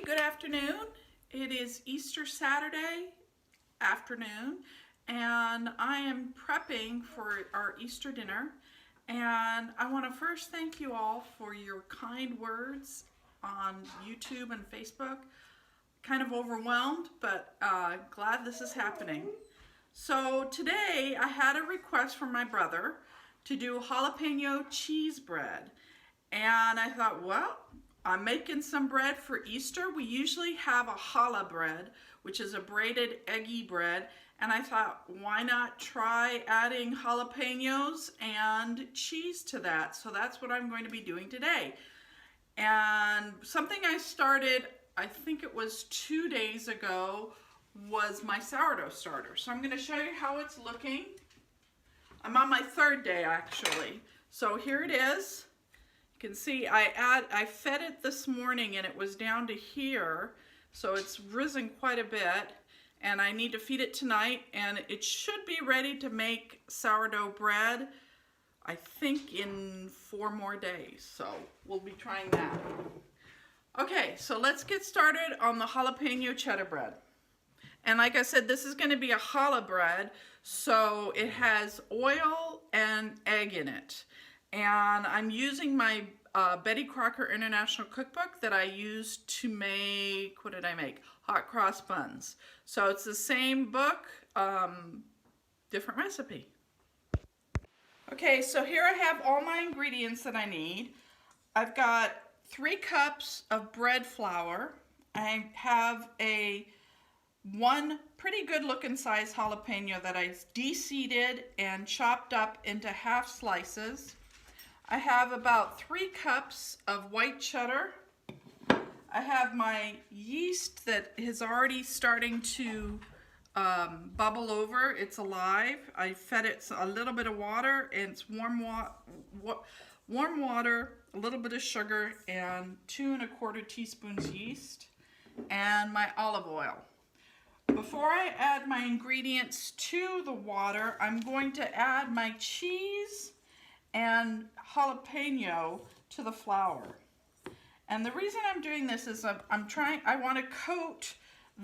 everybody, good afternoon. It is Easter Saturday afternoon and I am prepping for our Easter dinner, and I want to first thank you all for your kind words on YouTube and Facebook. Kind of overwhelmed, but glad this is happening. So today I had a request from my brother to do jalapeno cheese bread, and I thought, well, I'm making some bread for Easter. We usually have a challah bread, which is a braided eggy bread, and I thought, why not try adding jalapenos and cheese to that? So that's what I'm going to be doing today. And something I started, I think it was 2 days ago, was my sourdough starter. So I'm going to show you how it's looking. I'm on my third day actually. So here it is. You can see I fed it this morning and it was down to here, so it's risen quite a bit, and I need to feed it tonight, and it should be ready to make sourdough bread, I think, in 4 more days. So we'll be trying that. Okay, so let's get started on the jalapeno cheddar bread. And like I said, this is going to be a challah bread, so it has oil and egg in it. And I'm using my Betty Crocker International Cookbook that I used to make, what did I make? Hot cross buns. So it's the same book, different recipe. Okay, so here I have all my ingredients that I need. I've got 3 cups of bread flour. I have one pretty good looking size jalapeno that I de-seeded and chopped up into half slices. I have about 3 cups of white cheddar. I have my yeast that is already starting to bubble over. It's alive. I fed it a little bit of water, and it's warm water, a little bit of sugar, and 2 1/4 teaspoons yeast, and my olive oil. Before I add my ingredients to the water, I'm going to add my cheese and jalapeno to the flour. And the reason I'm doing this is I want to coat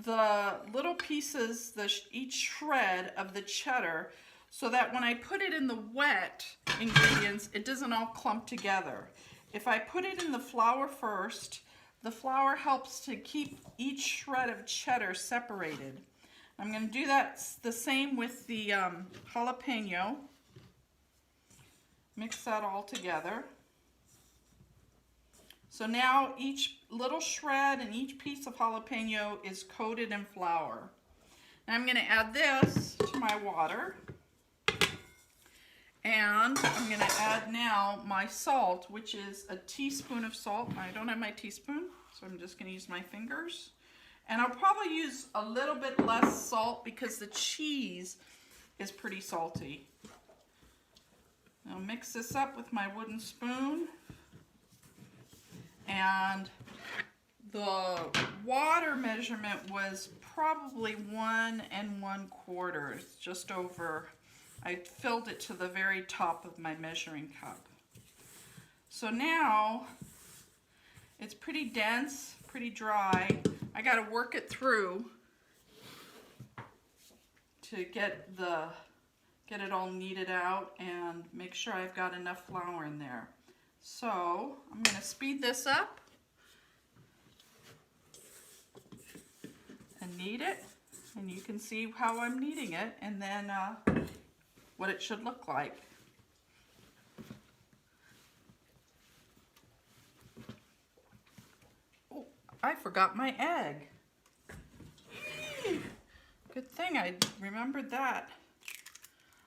the little pieces, each shred of the cheddar, so that when I put it in the wet ingredients, it doesn't all clump together. If I put it in the flour first, the flour helps to keep each shred of cheddar separated. I'm going to do that the same with the jalapeno. Mix that all together. So now each little shred and each piece of jalapeno is coated in flour. Now I'm going to add this to my water. And I'm going to add now my salt, which is a teaspoon of salt. I don't have my teaspoon, so I'm just going to use my fingers. And I'll probably use a little bit less salt because the cheese is pretty salty. I'll mix this up with my wooden spoon, and the water measurement was probably 1 1/4. It's just over. I filled it to the very top of my measuring cup. So now it's pretty dense, pretty dry. I got to work it through to get it all kneaded out and make sure I've got enough flour in there. So I'm going to speed this up and knead it, and you can see how I'm kneading it, and then what it should look like. Oh, I forgot my egg. Good thing I remembered that.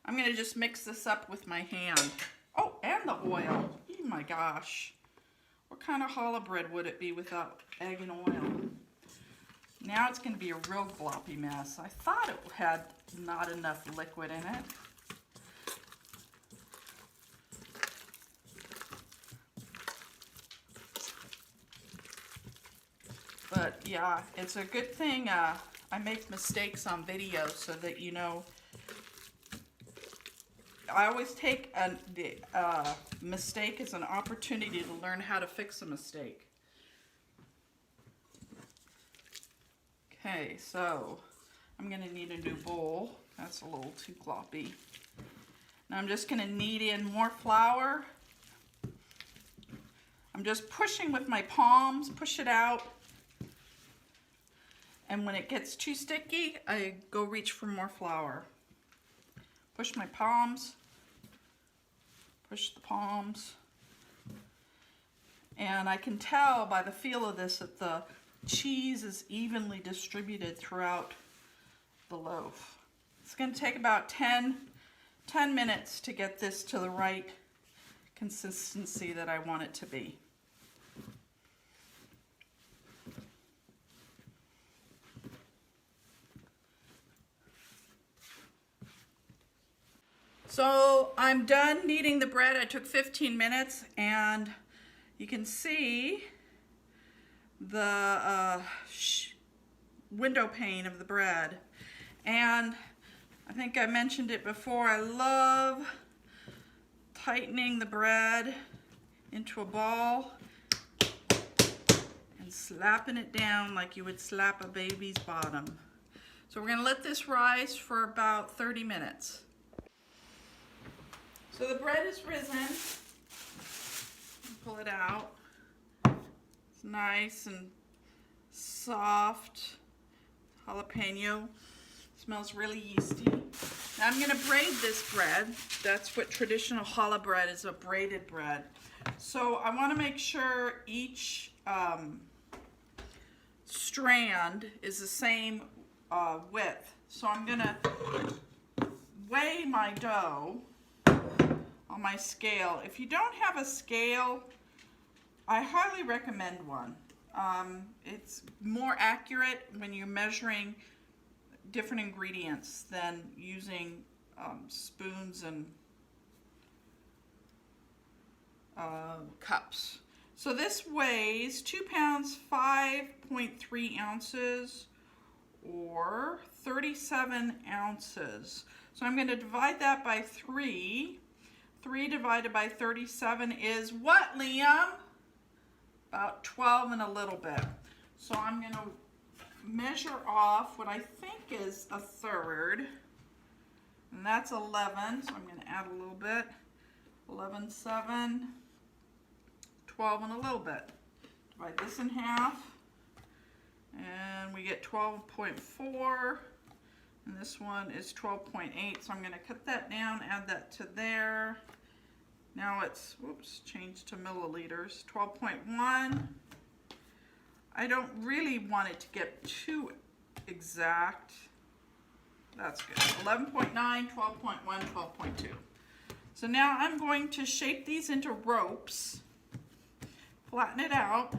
I'm going to just mix this up with my hand. Oh, and the oil. Oh my gosh. What kind of challah bread would it be without egg and oil? Now it's going to be a real gloppy mess. I thought it had not enough liquid in it. But yeah, it's a good thing I make mistakes on video so that you know. I always take a mistake as an opportunity to learn how to fix a mistake. Okay, so I'm going to need a new bowl. That's a little too gloppy. Now I'm just going to knead in more flour. I'm just pushing with my palms, push it out. And when it gets too sticky, I go reach for more flour. Push my palms, push the palms. And I can tell by the feel of this that the cheese is evenly distributed throughout the loaf. It's going to take about 10 minutes to get this to the right consistency that I want it to be. So I'm done kneading the bread. I took 15 minutes and you can see the window pane of the bread. And I think I mentioned it before, I love tightening the bread into a ball and slapping it down like you would slap a baby's bottom. So we're going to let this rise for about 30 minutes. So the bread is risen. Pull it out. It's nice and soft. Jalapeno. Smells really yeasty. Now I'm going to braid this bread. That's what traditional challah bread is, a braided bread. So I want to make sure each strand is the same width. So I'm going to weigh my dough on my scale. If you don't have a scale, I highly recommend one. It's more accurate when you're measuring different ingredients than using spoons and cups. So this weighs 2 pounds, 5.3 ounces, or 37 ounces. So I'm going to divide that by 3. 3 divided by 37 is what, Liam? About 12 and a little bit. So I'm going to measure off what I think is a third. And that's 11, so I'm going to add a little bit. 11, 7, 12 and a little bit. Divide this in half. And we get 12.4. And this one is 12.8, so I'm going to cut that down, add that to there. Now it's, whoops, changed to milliliters, 12.1. I don't really want it to get too exact. That's good. 11.9, 12.1, 12.2. So now I'm going to shape these into ropes, flatten it out,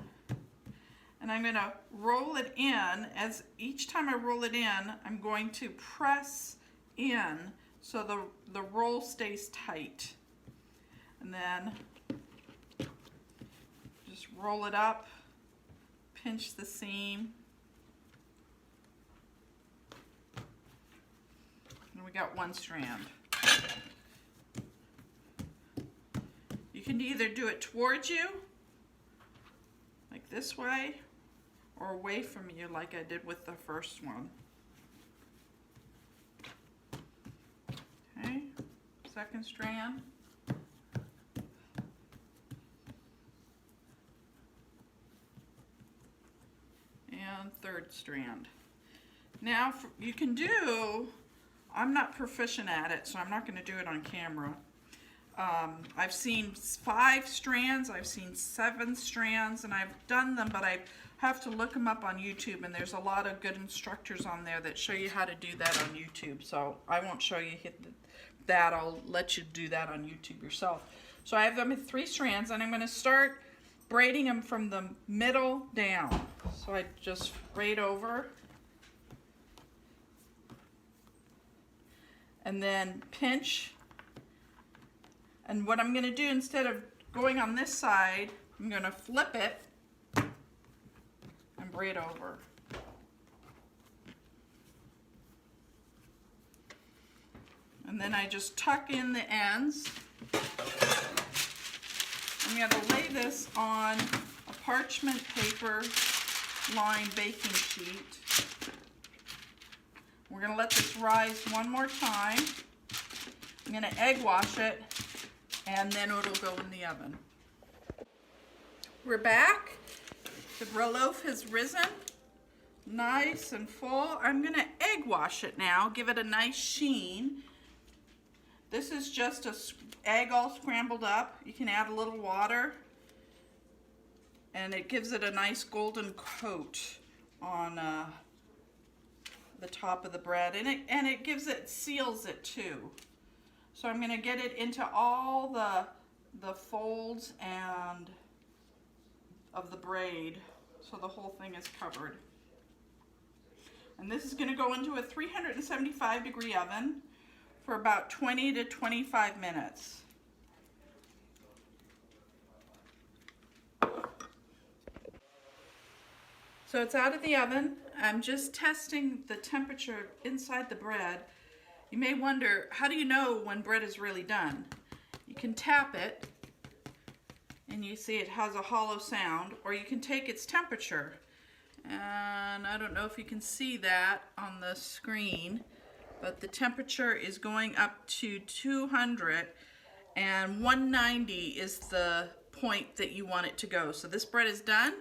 and I'm going to roll it in. As each time I roll it in, I'm going to press in so the roll stays tight. And then just roll it up, pinch the seam. And we got one strand. You can either do it towards you, like this way, or away from you like I did with the first one. Okay, second strand. And third strand. Now you can do, I'm not proficient at it, so I'm not going to do it on camera. I've seen 5 strands, I've seen 7 strands, and I've done them, but I have to look them up on YouTube, and there's a lot of good instructors on there that show you how to do that on YouTube. So I won't show you that, I'll let you do that on YouTube yourself. So I have them in 3 strands, and I'm going to start braiding them from the middle down. So I just braid over and then pinch. And what I'm going to do, instead of going on this side, I'm going to flip it and braid over. And then I just tuck in the ends. I'm going to lay this on a parchment paper lined baking sheet. We're gonna let this rise one more time. I'm gonna egg wash it, and then it'll go in the oven. We're back. The loaf has risen, nice and full. I'm gonna egg wash it now, give it a nice sheen. This is just a egg all scrambled up. You can add a little water, and it gives it a nice golden coat on the top of the bread, and it gives it, seals it too. So I'm gonna get it into all the folds and of the braid, so the whole thing is covered. And this is gonna go into a 375-degree oven for about 20 to 25 minutes. So it's out of the oven. I'm just testing the temperature inside the bread. You may wonder, how do you know when bread is really done? You can tap it, and you see it has a hollow sound, or you can take its temperature. And I don't know if you can see that on the screen, but the temperature is going up to 200, and 190 is the point that you want it to go. So this bread is done.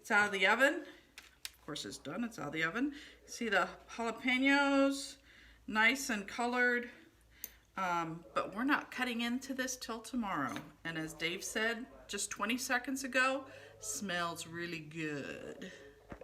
It's out of the oven. Of course it's done, it's out of the oven. See the jalapenos, nice and colored. But we're not cutting into this till tomorrow. And as Dave said just 20 seconds ago, smells really good.